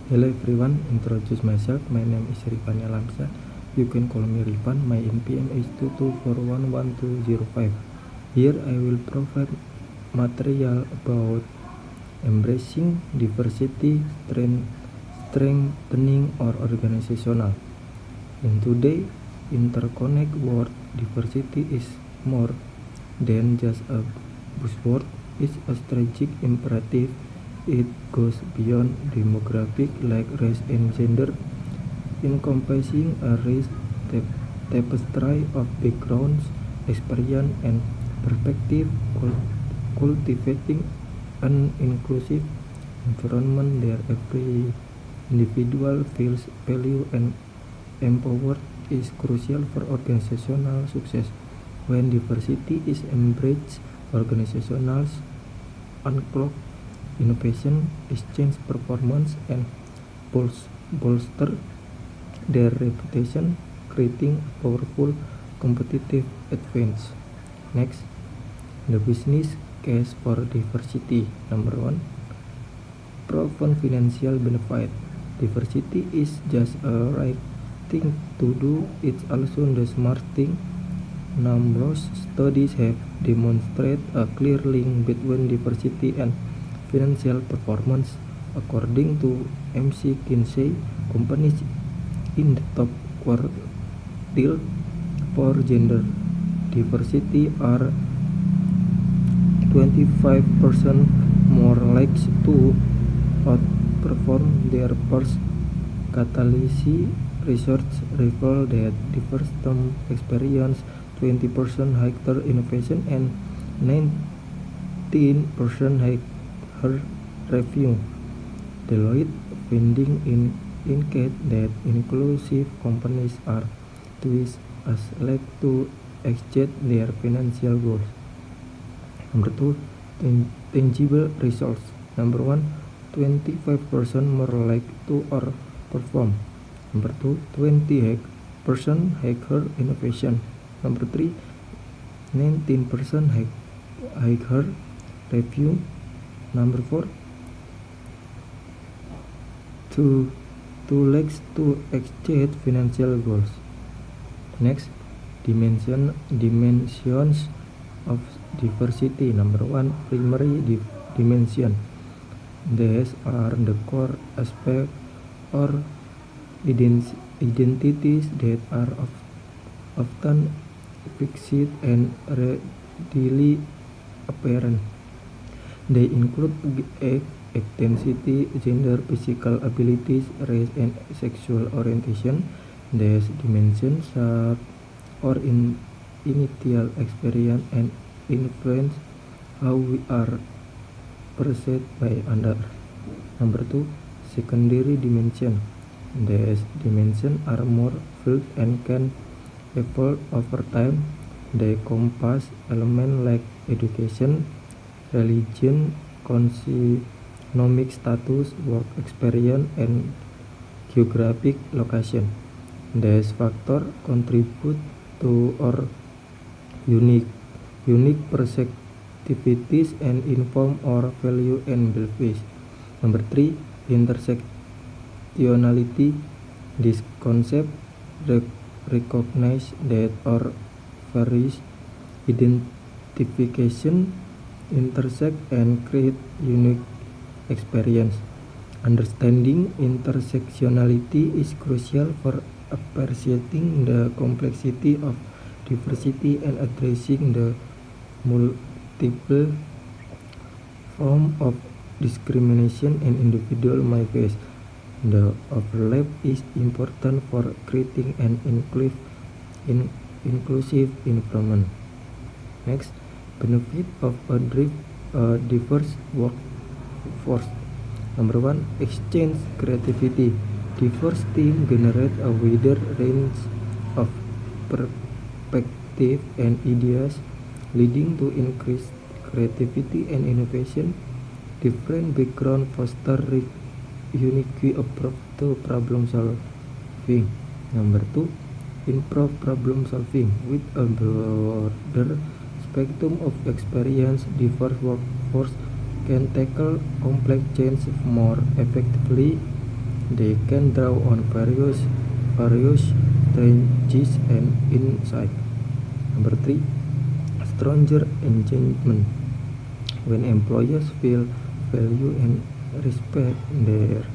Hello everyone, introduce myself. My name is Rifan Alamsa. You can call me Rifan. My NPM is 224111205. Here I will provide material about embracing diversity, strengthening or organizational. In today's interconnected world, diversity is more than just a buzzword. It's a strategic imperative. It goes beyond demographic like race and gender, encompassing a rich tapestry of backgrounds, experience, and perspective, cultivating an inclusive environment where every individual feels valued and empowered is crucial for organizational success. When diversity is embraced, organizations unlock innovation, exchange performance, and bolster their reputation, creating a powerful competitive advantage. Next, the business case for diversity. Number 1, proven financial benefit. Diversity is just a right thing to do, it's also the smart thing. Numerous studies have demonstrated a clear link between diversity and financial performance. According to McKinsey, companies in the top quartile for gender diversity are 25% more likely to outperform their peers. Catalyst research revealed that diverse team experience 20% higher innovation and 19% higher revenue. Deloitte finding indicate that inclusive companies are twice as likely to exceed their financial goals. Number 2, tangible results. Number 1, 25% more likely to outperform. Number 2, 20% higher innovation. Number 3, 19% higher revenue. Number 4, 2 legs to exceed financial goals. Next, dimensions of diversity. Number 1, primary dimension. These are the core aspects or identities that are often fixed and readily apparent. They include ethnicity, gender, physical abilities, race, and sexual orientation. These dimensions are or initial experience and influence how we are perceived by others. Number 2, secondary dimension. These dimensions are more fluid and can evolve over time. They encompass elements like education, religion, economic status, work experience, and geographic location. These factors contribute to our unique perspectives and inform our value and beliefs. Number 3, intersectionality. This concept recognizes that our various identification intersect and create unique experience. Understanding intersectionality is crucial for appreciating the complexity of diversity and addressing the multiple forms of discrimination an individual may face. The overlap is important for creating an inclusive environment. Next, benefit of a diverse workforce. Number 1, exchange creativity. Diverse team generate a wider range of perspectives and ideas, leading to increased creativity and innovation. Different backgrounds foster unique approach to problem solving. Number 2, improve problem solving. With a broader spectrum of experience, diverse workforce can tackle complex challenges more effectively. They can draw on various strategies and insight. Number 3, stronger engagement. When employees feel value and respect, their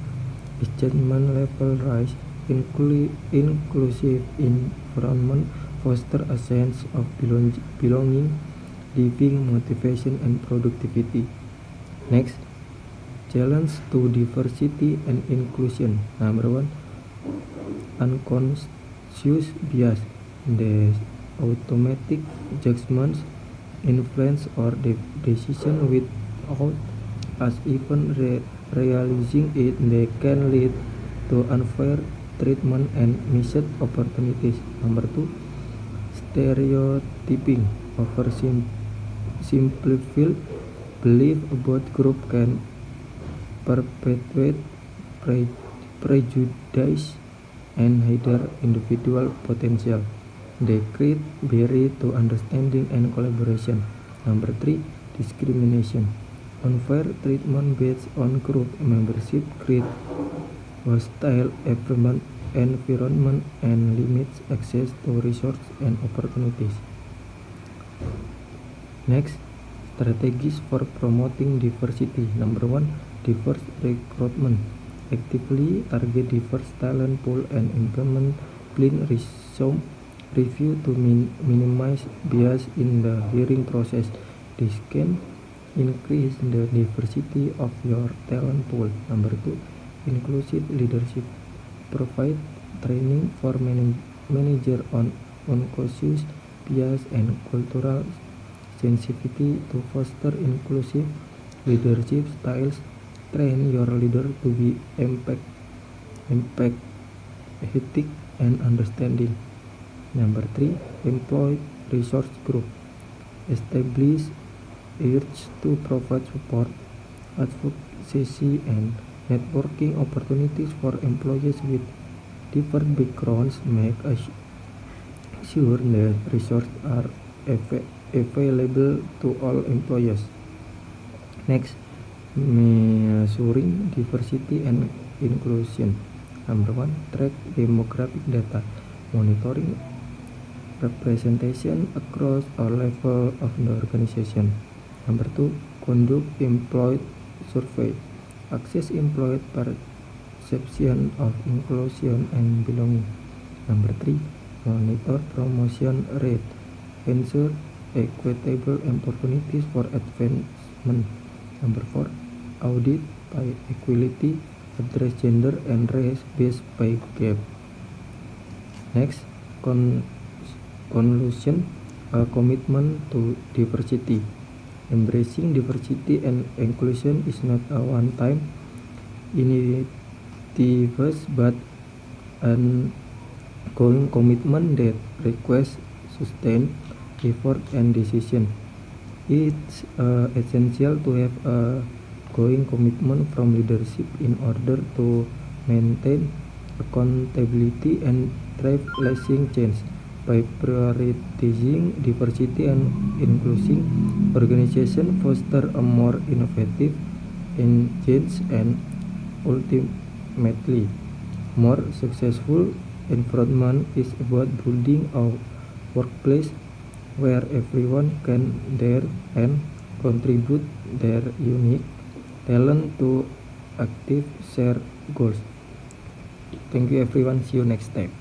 engagement level rise. Inclusive environment foster a sense of belonging, living motivation and productivity. Next, challenge to diversity and inclusion. Number 1, unconscious bias. The automatic judgments, influence or decision without us even realizing it. They can lead to unfair treatment and missed opportunities. Number 2, stereotyping. Simplified belief about group can perpetuate prejudice and hinder individual potential. They create barriers to understanding and collaboration. Number 3, discrimination. Unfair treatment based on group membership create hostile environment and limits access to resources and opportunities. Next, strategies for promoting diversity. Number 1, diverse recruitment. Actively target diverse talent pool and implement clean resume review to minimize bias in the hiring process. This can increase the diversity of your talent pool. Number 2, inclusive leadership. Provide training for manager on unconscious bias and cultural sensitivity to foster inclusive leadership styles. Train your leader to be empathetic and understanding. Number 3, employee resource group. Establish urge to provide support, advocacy and networking opportunities for employees with different backgrounds. Make sure that resources are available to all employees. Next, measuring diversity and inclusion. Number 1, track demographic data. Monitoring representation across all levels of the organization. Number 2, conduct employee survey. Assess employee perception of inclusion and belonging. Number 3, monitor promotion rate. Ensure equitable opportunities for advancement. Number 4, audit by equality, address gender and race-based pay gap. Next, conclusion, a commitment to diversity. Embracing diversity and inclusion is not a one-time initiative but an ongoing commitment that requires sustained effort and decision. It's essential to have a ongoing commitment from leadership in order to maintain accountability and drive lasting change. By prioritizing diversity and inclusion, organizations foster a more innovative, engaged, and ultimately more successful environment. Is about building a workplace where everyone can dare and contribute their unique talent to active shared goals. Thank you everyone. See you next time.